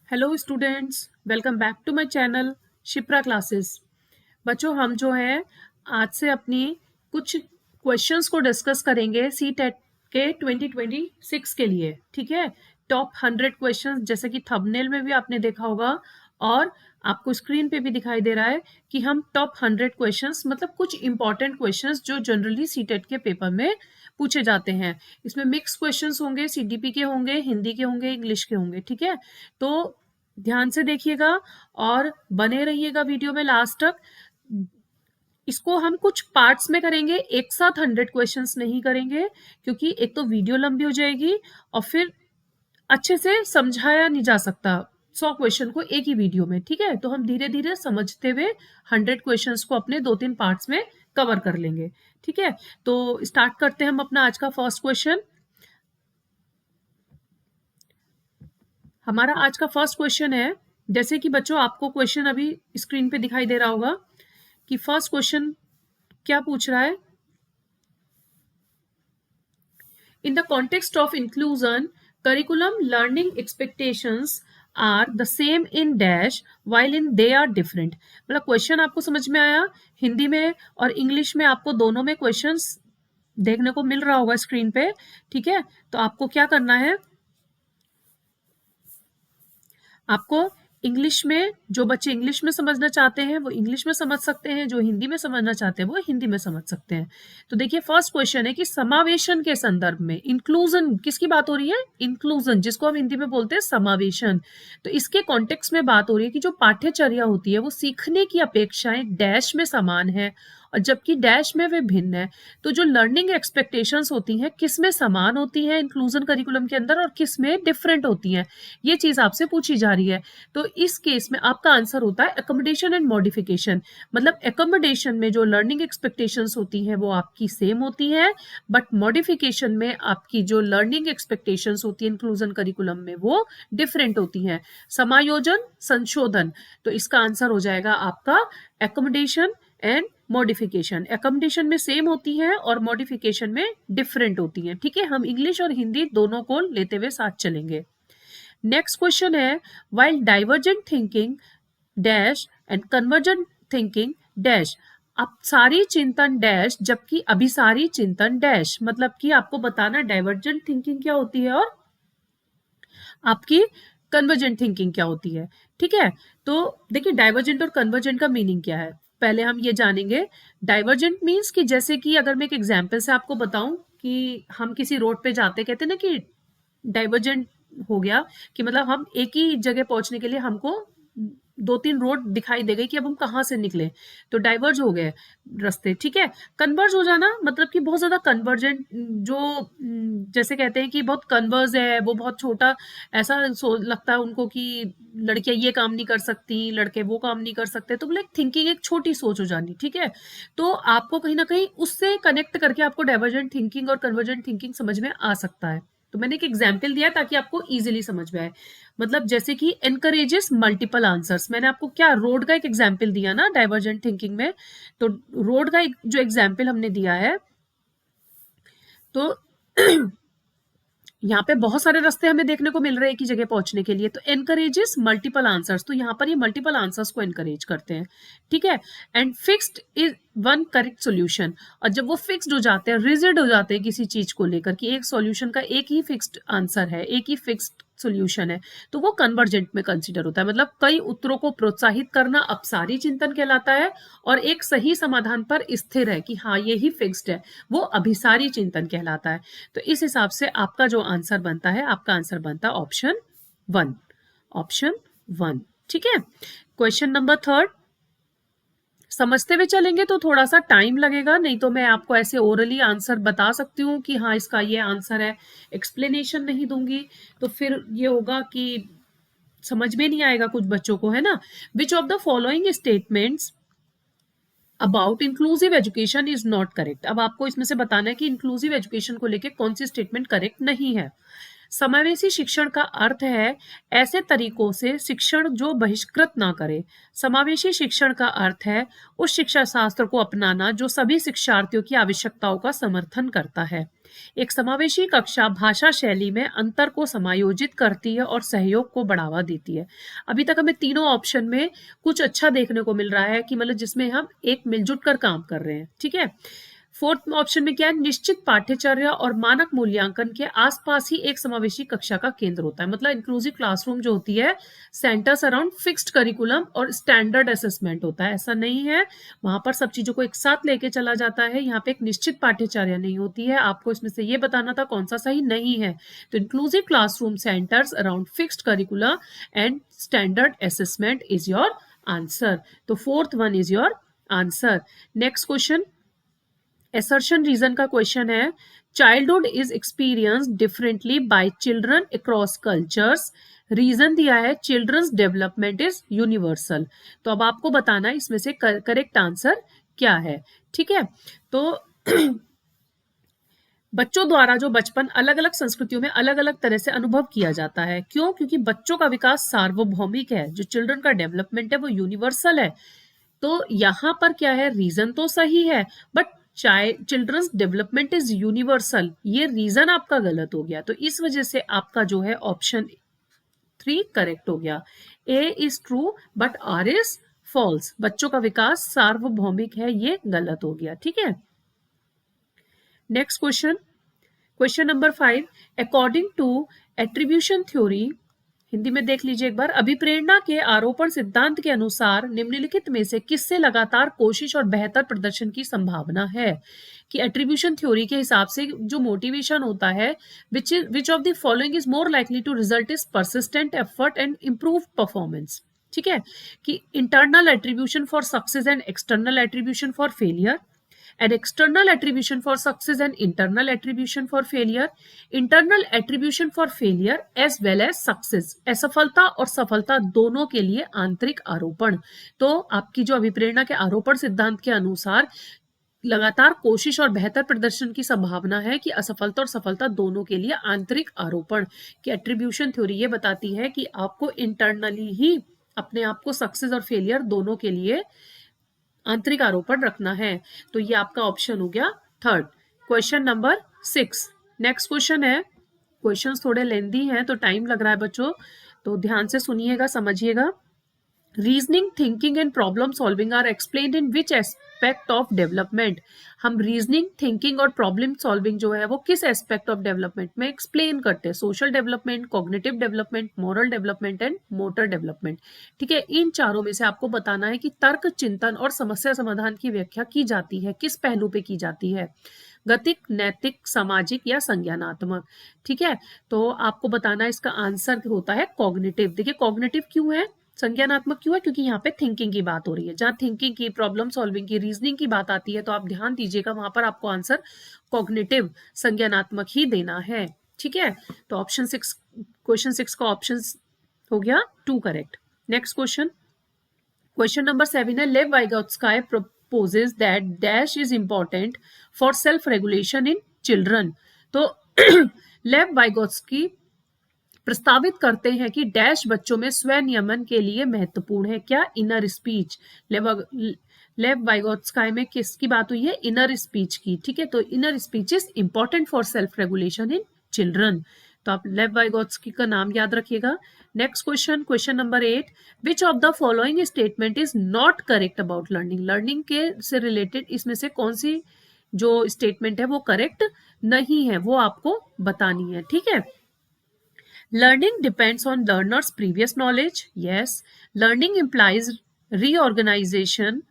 Hello students, welcome back to my channel Shipra classes. बच्चों, हम जो है आज से अपनी कुछ क्वेश्चंस को डिस्कस करेंगे सी टेट के 2026 के लिए। ठीक है, टॉप 100 क्वेश्चंस, जैसे कि थंबनेल में भी आपने देखा होगा और आपको स्क्रीन पे भी दिखाई दे रहा है कि हम टॉप 100 क्वेश्चंस मतलब कुछ इंपॉर्टेंट क्वेश्चंस जो जनरली सी टेट के पेपर में पूछे जाते हैं। इसमें मिक्स क्वेश्चंस होंगे, सीडीपी के होंगे, हिंदी के होंगे, इंग्लिश के होंगे। ठीक है, तो ध्यान से देखिएगा और बने रहिएगा वीडियो में लास्ट तक। इसको हम कुछ पार्ट्स में करेंगे, एक साथ 100 क्वेश्चंस नहीं करेंगे, क्योंकि एक तो वीडियो लंबी हो जाएगी और फिर अच्छे से समझाया नहीं जा सकता 100 क्वेश्चन को एक ही वीडियो में। ठीक है, तो हम धीरे धीरे समझते हुए 100 क्वेश्चंस को अपने 2-3 पार्ट्स में कवर कर लेंगे। ठीक है, तो स्टार्ट करते हैं हम अपना आज का फर्स्ट क्वेश्चन। हमारा आज का फर्स्ट क्वेश्चन है, जैसे कि बच्चों आपको क्वेश्चन अभी स्क्रीन पे दिखाई दे रहा होगा कि फर्स्ट क्वेश्चन क्या पूछ रहा है। In the context of inclusion curriculum learning expectations are the same in dash while in they are different. मतलब क्वेश्चन आपको समझ में आया? हिंदी में और इंग्लिश में आपको दोनों में क्वेश्चंस देखने को मिल रहा होगा स्क्रीन पे। ठीक है, तो आपको क्या करना है, आपको इंग्लिश में, जो बच्चे इंग्लिश में समझना चाहते हैं वो इंग्लिश में समझ सकते हैं, जो हिंदी में समझना चाहते हैं वो हिंदी में समझ सकते हैं। तो देखिए, फर्स्ट क्वेश्चन है कि समावेशन के संदर्भ में, इंक्लूजन किसकी बात हो रही है? इंक्लूजन, जिसको हम हिंदी में बोलते हैं समावेशन। तो इसके कॉन्टेक्स्ट में बात हो रही है कि जो पाठ्यचर्या होती है वो सीखने की अपेक्षाएं डैश में समान है और जबकि डैश में वे भिन्न है। तो जो लर्निंग एक्सपेक्टेशंस होती हैं किस में समान होती हैं इंक्लूजन करिकुलम के अंदर और किस में डिफरेंट होती हैं, ये चीज आपसे पूछी जा रही है। तो इस केस में आपका आंसर होता है एकोमोडेशन एंड मॉडिफिकेशन। मतलब एकोमोडेशन में जो लर्निंग एक्सपेक्टेशंस होती हैं वो आपकी सेम होती है, बट मॉडिफिकेशन में आपकी जो लर्निंग एक्सपेक्टेशंस होती है इंक्लूजन करिकुलम में वो डिफरेंट होती हैं। समायोजन, संशोधन, तो इसका आंसर हो जाएगा आपका एकोमोडेशन एंड मॉडिफिकेशन। एकोमोडेशन में सेम होती है और मॉडिफिकेशन में डिफरेंट होती है। ठीक है, हम इंग्लिश और हिंदी दोनों को लेते हुए साथ चलेंगे। नेक्स्ट क्वेश्चन है, while divergent thinking dash and convergent thinking dash. अब सारी चिंतन डैश जबकि अभिसारी चिंतन डैश। मतलब कि आपको बताना डाइवर्जेंट थिंकिंग क्या होती है और आपकी कन्वर्जेंट थिंकिंग क्या होती है। ठीक है, तो देखिए डाइवर्जेंट और कन्वर्जेंट का मीनिंग क्या है, पहले हम ये जानेंगे। डाइवर्जेंट मीन्स कि जैसे कि अगर मैं एक एग्जांपल से आपको बताऊं कि हम किसी रोड पे जाते, कहते हैं ना कि डाइवर्जेंट हो गया, कि मतलब हम एक ही जगह पहुंचने के लिए हमको 2-3 रोड दिखाई दे गई कि अब हम कहाँ से निकले, तो डाइवर्ज हो गए रास्ते। ठीक है, कन्वर्ज हो जाना मतलब कि बहुत ज्यादा कन्वर्जेंट, जो जैसे कहते हैं कि बहुत कन्वर्ज है, वो बहुत छोटा, ऐसा लगता है उनको कि लड़कियां ये काम नहीं कर सकती, लड़के वो काम नहीं कर सकते, तो लाइक थिंकिंग एक छोटी सोच हो जानी। ठीक है, तो आपको कहीं ना कहीं उससे कनेक्ट करके आपको डाइवर्जेंट थिंकिंग और कन्वर्जेंट थिंकिंग समझ में आ सकता है। तो मैंने एक एग्जाम्पल दिया ताकि आपको इजीली समझ में आए। मतलब जैसे कि एनकरेजेस मल्टीपल आंसर्स, मैंने आपको क्या रोड का एक एग्जाम्पल दिया ना डाइवर्जेंट थिंकिंग में, तो रोड का एक जो एग्जाम्पल हमने दिया है, तो यहाँ पे बहुत सारे रास्ते हमें देखने को मिल रहे हैं एक ही जगह पहुंचने के लिए, तो एनकरेजेस मल्टीपल आंसर्स, तो यहाँ पर ये मल्टीपल आंसर्स को एनकरेज करते हैं। ठीक है, and fixed is one correct solution, और जब वो फिक्स्ड हो जाते हैं, रिजिड हो जाते हैं किसी चीज को लेकर कि एक सॉल्यूशन का एक ही फिक्स्ड आंसर है, एक ही फिक्स्ड सोल्यूशन है, तो वो कन्वर्जेंट में कंसिडर होता है। मतलब कई उत्तरों को प्रोत्साहित करना अपसारी चिंतन कहलाता है, और एक सही समाधान पर स्थिर है कि हाँ ये ही फिक्स्ड है, वो अभिसारी चिंतन कहलाता है। तो इस हिसाब से आपका जो आंसर बनता है, आपका आंसर बनता है ऑप्शन 1, ऑप्शन 1। ठीक है, क्वेश्चन नंबर 3 समझते हुए चलेंगे तो थोड़ा सा टाइम लगेगा, नहीं तो मैं आपको ऐसे ओरली आंसर बता सकती हूँ कि हाँ इसका ये आंसर है, एक्सप्लेनेशन नहीं दूंगी तो फिर ये होगा कि समझ में नहीं आएगा कुछ बच्चों को, है ना। विच of the following statements about inclusive education is not correct. अब आपको इसमें से बताना है कि इंक्लूसिव एजुकेशन को लेके कौन सी स्टेटमेंट करेक्ट नहीं है। समावेशी शिक्षण का अर्थ है ऐसे तरीकों से शिक्षण जो बहिष्कृत ना करे। समावेशी शिक्षण का अर्थ है उस शिक्षा शास्त्र को अपनाना जो सभी शिक्षार्थियों की आवश्यकताओं का समर्थन करता है। एक समावेशी कक्षा भाषा शैली में अंतर को समायोजित करती है और सहयोग को बढ़ावा देती है। अभी तक हमें तीनों ऑप्शन में कुछ अच्छा देखने को मिल रहा है कि मतलब जिसमें हम एक मिलजुल कर काम कर रहे हैं, ठीक है। फोर्थ ऑप्शन में क्या है, निश्चित पाठ्यचर्या और मानक मूल्यांकन के आसपास ही एक समावेशी कक्षा का केंद्र होता है। मतलब इंक्लूसिव क्लासरूम जो होती है सेंटर्स अराउंड फिक्स्ड करिकुलम और स्टैंडर्ड असेसमेंट होता है, ऐसा नहीं है वहां पर सब चीजों को एक साथ लेके चला जाता है। यहाँ पे एक निश्चित पाठ्यचर्या नहीं होती है। आपको इसमें से ये बताना था कौन सा सही नहीं है। तो inclusive classroom centres around fixed curriculum and standard assessment is your answer. तो fourth one is your answer. Next question assertion reason का क्वेश्चन है, childhood is experience differently by children across cultures. Reason दिया है children's development is universal. तो अब आपको बताना है इसमें से करेक्ट आंसर क्या है, ठीक है। तो बच्चों द्वारा जो बचपन अलग अलग संस्कृतियों में अलग अलग तरह से अनुभव किया जाता है। क्यों? क्योंकि बच्चों का विकास सार्वभौमिक है, जो चिल्ड्रन का डेवलपमेंट है वो यूनिवर्सल है। तो यहाँ पर क्या है, रीजन तो सही है but children's development is universal, ये रीजन आपका गलत हो गया। तो इस वजह से आपका जो है ऑप्शन 3 करेक्ट हो गया। A is true but R is false. बच्चों का विकास सार्वभौमिक है, ये गलत हो गया, ठीक है। Next question, question number 5, according to attribution theory, Hindi में देख लीजिए एक बार, अभिप्रेरणा के आरोपण सिद्धांत के अनुसार निम्नलिखित में से किससे लगातार कोशिश और बेहतर प्रदर्शन की संभावना है। कि एट्रीब्यूशन थ्योरी के हिसाब से जो मोटिवेशन होता है, which of the following is more likely to result is persistent effort and improve performance. ठीक है, कि internal attribution for success and external attribution for failure, and external attribution for success and internal attribution for failure, internal attribution for failure as well as success, असफलता और सफलता दोनों के लिए आंतरिक आरोपण। तो आपकी जो अभिप्रेरणा के आरोपण सिद्धांत के अनुसार लगातार कोशिश और बेहतर प्रदर्शन की संभावना है कि असफलता और सफलता दोनों के लिए आंतरिक आरोपण। की एट्रीब्यूशन थ्योरी ये बताती है कि आपको इंटरनली ही अपने आप को सक्सेस और फेलियर दोनों के लिए आंतरिक आरोपण रखना है। तो ये आपका ऑप्शन हो गया third. Question number 6, next question है, क्वेश्चंस थोड़े लेंदी हैं तो टाइम लग रहा है बच्चों, तो ध्यान से सुनिएगा, समझिएगा। Reasoning, thinking and problem solving are explained in which aspect of development. हम रीजनिंग, थिंकिंग और प्रॉब्लम सॉल्विंग जो है वो किस एस्पेक्ट ऑफ डेवलपमेंट में एक्सप्लेन करते हैं? Social development, cognitive development, moral development and motor development. ठीक है, इन चारों में से आपको बताना है कि तर्क, चिंतन और समस्या समाधान की व्याख्या की जाती है किस पहलू पे की जाती है, गतिक, नैतिक, सामाजिक या संज्ञानात्मक। ठीक है, तो आपको बताना इसका आंसर होता है कॉग्निटिव। देखिए कॉग्निटिव क्यों है, संज्ञानात्मक क्यों है, क्योंकि यहाँ पे थिंकिंग की बात हो रही है। जहाँ थिंकिंग की, प्रॉब्लम सॉल्विंग की, रीजनिंग की बात आती है तो आप ध्यान दीजिएगा वहां पर आपको आंसर कॉग्निटिव, संज्ञानात्मक ही देना है। ठीक है, तो ऑप्शन 6, क्वेश्चन 6 का ऑप्शन हो गया 2 correct. Next question, question number 7 है, लेव वाइगोत्स्काय proposes that dash is important for self regulation in children। तो लेव वाइगोत्स्की प्रस्तावित करते हैं कि डैश बच्चों में स्व नियमन के लिए महत्वपूर्ण है। क्या? Inner speech. लेव वाइगोत्स्काय में किसकी बात हुई है? इनर स्पीच की। ठीक है, तो inner speech is important for self regulation in children. तो आप लेव वाइगोत्स्की का नाम याद रखिएगा। Next question, question number 8, which of the following statement is not correct about learning. Learning के से रिलेटेड इसमें से कौन सी जो स्टेटमेंट है वो करेक्ट नहीं है, वो आपको बतानी है। ठीक है, learning depends on learners previous knowledge, yes. Learning implies reorganization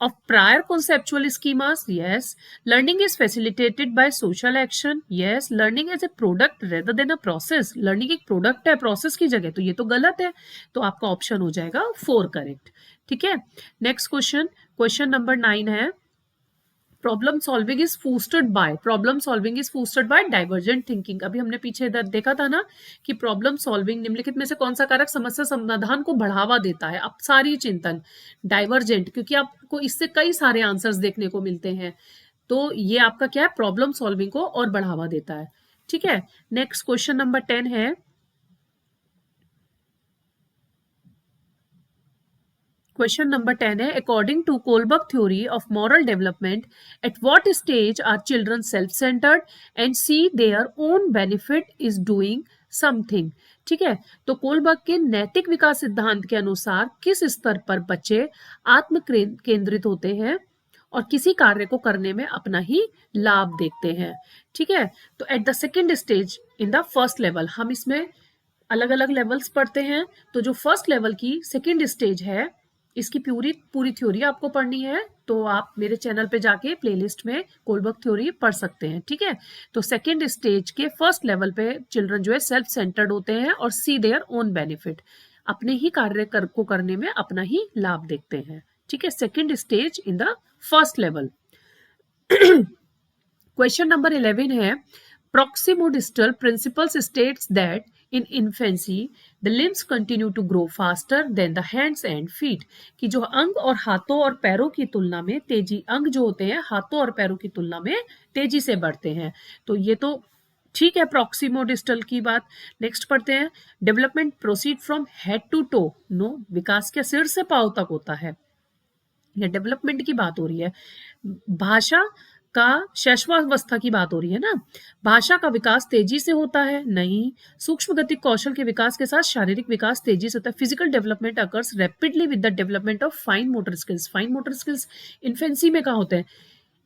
of prior conceptual schemas, yes. Learning is facilitated by social action, yes. Learning is a product rather than a process। learning एक product है process की जगह, तो ये तो गलत है। तो आपका ऑप्शन हो जाएगा 4 करेक्ट। ठीक है, नेक्स्ट क्वेश्चन, क्वेश्चन नंबर 9 है, problem solving is fostered by, problem solving is fostered by divergent thinking. अभी हमने पीछे इधर देखा था ना कि प्रॉब्लम सॉल्विंग निम्नलिखित में से कौन सा कारक समस्या समाधान को बढ़ावा देता है? अब सारी चिंतन, डाइवर्जेंट, क्योंकि आपको इससे कई सारे आंसर्स देखने को मिलते हैं, तो ये आपका क्या है? प्रॉब्लम सॉल्विंग को और बढ़ावा देता है। ठीक है। नेक्स्ट क्वेश्चन नंबर 10 है, क्वेश्चन नंबर 10 है, according to Kohlberg theory of moral development, at what stage are children self centred and see their own benefit is doing something. ठीक है, तो कोलबर्ग के नैतिक विकास सिद्धांत के अनुसार किस स्तर पर बच्चे आत्म केंद्रित होते हैं और किसी कार्य को करने में अपना ही लाभ देखते हैं। ठीक है, तो at the second stage in the first level, हम इसमें अलग अलग लेवल्स पढ़ते हैं। तो जो फर्स्ट लेवल की सेकेंड स्टेज है, इसकी पूरी थ्योरी आपको पढ़नी है तो आप मेरे चैनल पे जाके प्लेलिस्ट में कोलबर्ग थ्योरी पढ़ सकते हैं। ठीक है, तो सेकेंड स्टेज के फर्स्ट लेवल पे चिल्ड्रन जो है सेल्फ सेंटर्ड होते हैं और सी देयर ओन बेनिफिट, अपने ही कार्य को करने में अपना ही लाभ देखते हैं। ठीक है, second stage in the first level. Question number 11 है, proximodistal principles states that in infancy the limbs continue to grow faster than the hands and feet, कि जो अंग और हाथों और पैरों की तुलना में तेजी, अंग जो होते हैं हाथों और पैरों की तुलना में तेजी से बढ़ते हैं। तो ये तो ठीक है प्रॉक्सिमोडिस्टल की बात। नेक्स्ट पढ़ते हैं, development proceed from head to toe, no, विकास क्या सिर से पांव तक होता है, या डेवलपमेंट की बात हो रही है। भाषा का शैशवावस्था की बात हो रही है ना, भाषा का विकास तेजी से होता है, नहीं। सूक्ष्म गति कौशल के विकास के साथ शारीरिक विकास तेजी से होता है। Physical development occurs rapidly with the development of fine motor skills. Fine motor skills infancy में कहाँ होते हैं,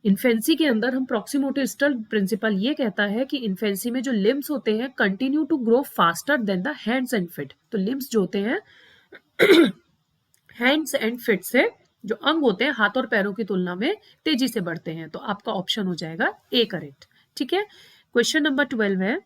इन्फेंसी के अंदर। हम प्रॉक्सिमोडिस्टल प्रिंसिपल ये कहता है कि इन्फेंसी में जो लिम्स होते हैं continue to grow faster than the hands and feet. तो लिम्स जो होते हैं हैंड्स एंड फिट से, जो अंग होते हैं हाथ और पैरों की तुलना में तेजी से बढ़ते हैं। तो आपका ऑप्शन हो जाएगा ए करेक्ट। ठीक है, क्वेश्चन नंबर 12 है,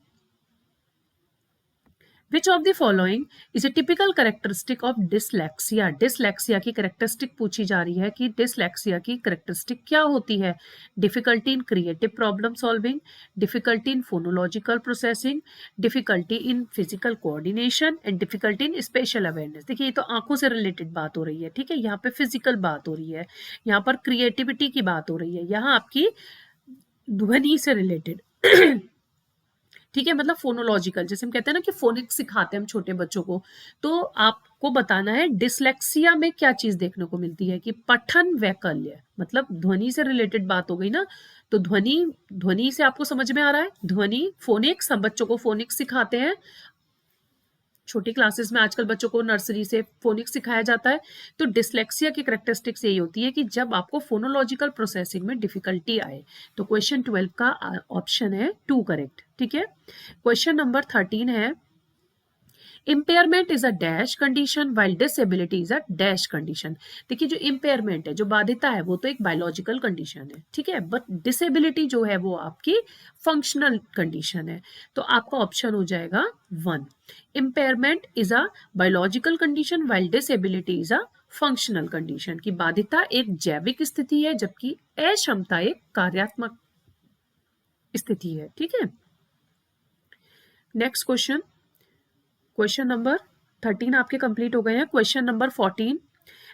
Which of the following is a typical characteristic of dyslexia? Dyslexia की characteristic पूछी जा रही है कि dyslexia की characteristic क्या होती है। Difficulty in creative problem solving, difficulty in phonological processing, difficulty in physical coordination and difficulty in spatial awareness। देखिए ये तो आंखों से रिलेटेड बात हो रही है। ठीक है, यहाँ पे फिजिकल बात हो रही है, यहाँ पर क्रिएटिविटी की बात हो रही है, यहाँ आपकी ध्वनि से रिलेटेड। ठीक है, मतलब फोनोलॉजिकल, जैसे हम कहते हैं ना कि फोनिक्स सिखाते हैं हम छोटे बच्चों को, तो आपको बताना है डिसलेक्सिया में क्या चीज देखने को मिलती है कि पठन वैकल्य, मतलब ध्वनि से रिलेटेड बात हो गई ना। तो ध्वनि से आपको समझ में आ रहा है, ध्वनि फोनिक्स, हम बच्चों को फोनिक्स सिखाते हैं छोटी क्लासेस में, आजकल बच्चों को नर्सरी से फोनिक्स सिखाया जाता है। तो डिसलेक्सिया की कैरेक्टरिस्टिक्स यही होती है कि जब आपको फोनोलॉजिकल प्रोसेसिंग में डिफिकल्टी आए। तो क्वेश्चन 12 का ऑप्शन है 2 करेक्ट। ठीक है, क्वेश्चन नंबर 13 है, impairment is a dash condition while disability is a dash condition. देखिए जो इम्पेयरमेंट है, जो बाधिता है, वो तो एक बायोलॉजिकल कंडीशन है। ठीक है, बट डिसेबिलिटी जो है वो आपकी फंक्शनल कंडीशन है। तो आपका ऑप्शन हो जाएगा 1। Impairment is a biological condition while disability is a functional condition, की बाधिता एक जैविक स्थिति है जबकि अक्षमता एक कार्यात्मक स्थिति है। ठीक है, नेक्स्ट क्वेश्चन, क्वेश्चन नंबर 13 आपके कंप्लीट हो गए हैं। Question number 14,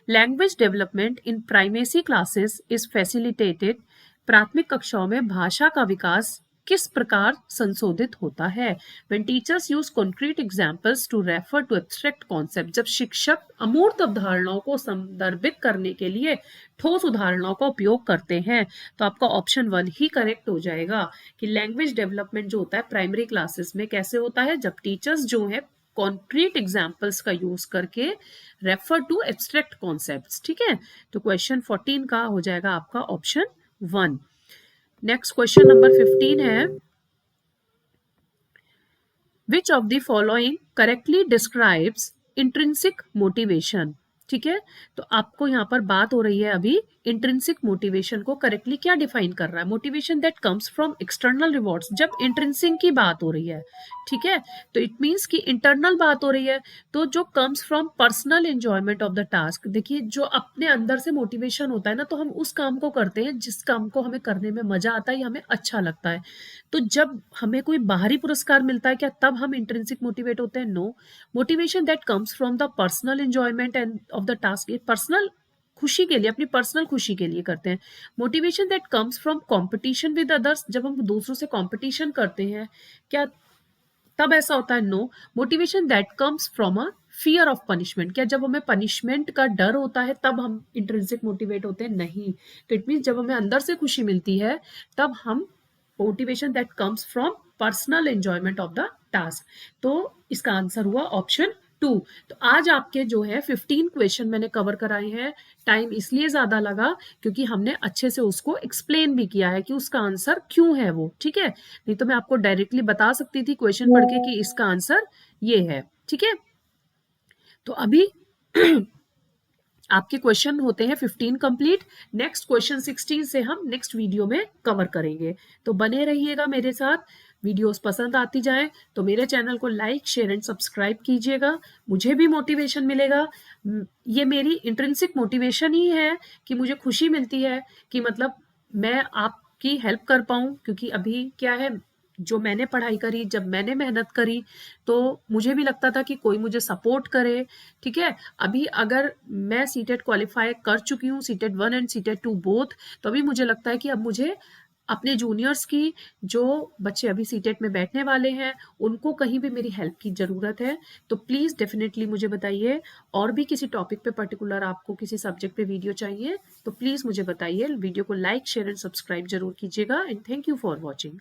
language development in primacy classes is facilitated, प्राथमिक कक्षाओं में भाषा का विकास किस प्रकार संशोधित होता है। When teachers use concrete examples to refer to abstract concepts, जब शिक्षक अमूर्त अवधारणाओं को संदर्भित करने के लिए ठोस उदाहरणों का उपयोग करते हैं। तो आपका ऑप्शन 1 ही करेक्ट हो जाएगा कि लैंग्वेज डेवलपमेंट जो होता है प्राइमरी क्लासेस में कैसे होता है, जब टीचर्स जो है कॉन्क्रीट एग्जाम्पल्स का यूज करके रेफर टू एब्स्ट्रैक्ट कॉन्सेप्ट्स। ठीक है, तो क्वेश्चन 14 का हो जाएगा आपका ऑप्शन 1। नेक्स्ट क्वेश्चन नंबर 15 है, which of the following correctly describes intrinsic motivation. ठीक है, तो आपको यहाँ पर बात हो रही है अभी इंट्रिंसिक मोटिवेशन को करेक्टली क्या डिफाइन कर रहा है। Motivation that comes from external rewards, जब इंट्रिंसिक की बात हो रही है। ठीक है, तो इट मीन्स कि इंटरनल बात हो रही है, तो जो comes from personal enjoyment of the task. देखिए जो अपने अंदर से मोटिवेशन होता है ना, तो हम उस काम को करते हैं जिस काम को हमें करने में मजा आता है या हमें अच्छा लगता है। तो जब हमें कोई बाहरी पुरस्कार मिलता है क्या तब हम इंट्रिंसिक मोटिवेट होते हैं? No, motivation that comes from the personal enjoyment and of the task. Personal खुशी के लिए, अपनी पर्सनल खुशी के लिए करते हैं। Motivation that comes from competition with others, जब हम दूसरों से कॉम्पिटिशन करते हैं क्या तब ऐसा होता है? No. Motivation that comes from a fear of punishment, क्या जब हमें पनिशमेंट का डर होता है तब हम इंट्रिंसिक मोटिवेट होते हैं? नहीं। तो इट मीन्स जब हमें अंदर से खुशी मिलती है तब हम motivation that comes from personal enjoyment of the task. तो इसका आंसर हुआ ऑप्शन 2। तो आज आपके जो है 15 क्वेश्चन मैंने कवर कराए हैं। टाइम इसलिए ज्यादा लगा क्योंकि हमने अच्छे से उसको एक्सप्लेन भी किया है कि उसका आंसर क्यों है वो, ठीक है। नहीं तो मैं आपको डायरेक्टली बता सकती थी क्वेश्चन पढ़ के कि इसका आंसर ये है, ठीक है। तो अभी आपके क्वेश्चन होते हैं 15 कंप्लीट। नेक्स्ट क्वेश्चन 16 से हम नेक्स्ट वीडियो में कवर करेंगे। तो बने रहिएगा मेरे साथ। वीडियोस पसंद आती जाए तो मेरे चैनल को लाइक शेयर एंड सब्सक्राइब कीजिएगा, मुझे भी मोटिवेशन मिलेगा। ये मेरी इंट्रिंसिक मोटिवेशन ही है कि मुझे खुशी मिलती है कि मतलब मैं आपकी हेल्प कर पाऊँ, क्योंकि अभी क्या है, जो मैंने पढ़ाई करी, जब मैंने मेहनत करी तो मुझे भी लगता था कि कोई मुझे सपोर्ट करे, ठीक है। अभी अगर मैं सीटेट क्वालिफाई कर चुकी हूँ, सीटेट 1 एंड सीटेट 2 बोथ, तो अभी मुझे लगता है कि अब मुझे अपने जूनियर्स की, जो बच्चे अभी सीटेट में बैठने वाले हैं, उनको कहीं भी मेरी हेल्प की ज़रूरत है। तो प्लीज़ डेफिनेटली मुझे बताइए। और भी किसी टॉपिक पे पर्टिकुलर आपको किसी सब्जेक्ट पे वीडियो चाहिए तो प्लीज़ मुझे बताइए। वीडियो को लाइक शेयर एंड सब्सक्राइब जरूर कीजिएगा। And thank you for watching.